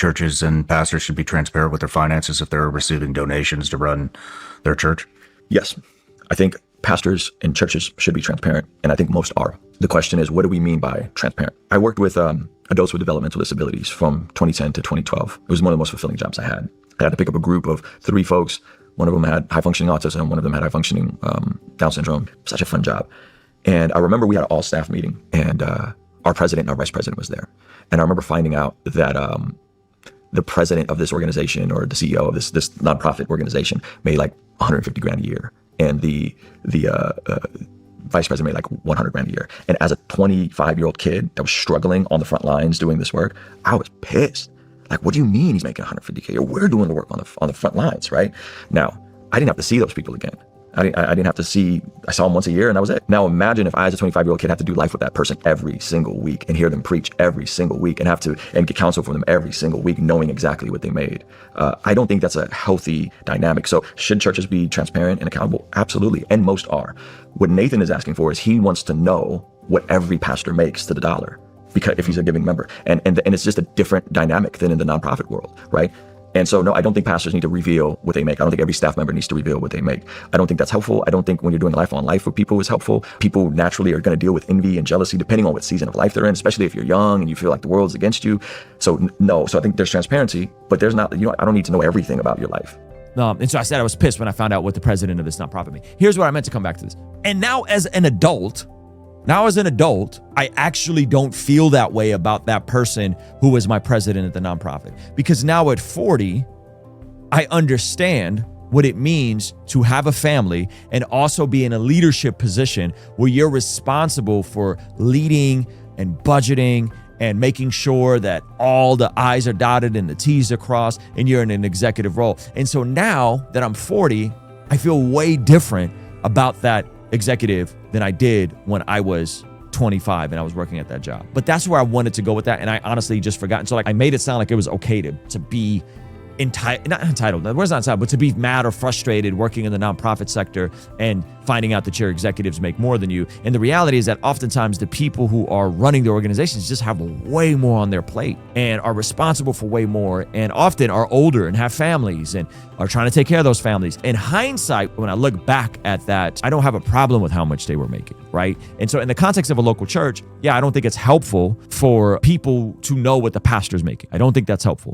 churches and pastors should be transparent with their finances if they're receiving donations to run their church? Yes. I think pastors and churches should be transparent, and I think most are. The question is, what do we mean by transparent? I worked with adults with developmental disabilities from 2010 to 2012. It was one of the most fulfilling jobs I had. I had to pick up a group of 3 folks. One of them had high-functioning autism. One of them had high-functioning Down syndrome. Such a fun job. And I remember we had an all-staff meeting, and our president and our vice president was there. And I remember finding out that the president of this organization, or the CEO of this nonprofit organization, made like $150,000 a year, and the vice president made like $100,000 a year. And as a 25-year-old kid that was struggling on the front lines doing this work, I was pissed. Like, what do you mean he's making $150K a year? We're doing the work on the front lines, right? Now, I didn't have to see those people again. I didn't have to I saw them once a year and that was it. Now imagine if I, as a 25-year-old kid, had to do life with that person every single week and hear them preach every single week and get counsel from them every single week, knowing exactly what they made. I don't think that's a healthy dynamic. So should churches be transparent and accountable? Absolutely, and most are. What Nathan is asking for is he wants to know what every pastor makes to the dollar, because if he's a giving member, and it's just a different dynamic than in the nonprofit world, right? And so, no, I don't think pastors need to reveal what they make. I don't think every staff member needs to reveal what they make. I don't think that's helpful. I don't think when you're doing life on life with people is helpful. People naturally are going to deal with envy and jealousy depending on what season of life they're in, especially if you're young and you feel like the world's against you. So no, so I think there's transparency, but there's not, I don't need to know everything about your life. And so I said I was pissed when I found out what the president of this nonprofit made. Here's what I meant to come back to this. And now as an adult, I actually don't feel that way about that person who was my president at the nonprofit. Because now at 40, I understand what it means to have a family and also be in a leadership position where you're responsible for leading and budgeting and making sure that all the I's are dotted and the T's are crossed, and you're in an executive role. And so now that I'm 40, I feel way different about that executive than I did when I was 25 and I was working at that job. But that's where I wanted to go with that, and I honestly just forgot. And so I made it sound like it was okay to be not entitled, the word's not entitled, but to be mad or frustrated working in the nonprofit sector and finding out that your executives make more than you. And the reality is that oftentimes the people who are running the organizations just have way more on their plate and are responsible for way more, and often are older and have families and are trying to take care of those families. In hindsight, when I look back at that, I don't have a problem with how much they were making, right? And so in the context of a local church, I don't think it's helpful for people to know what the pastor's making. I don't think that's helpful.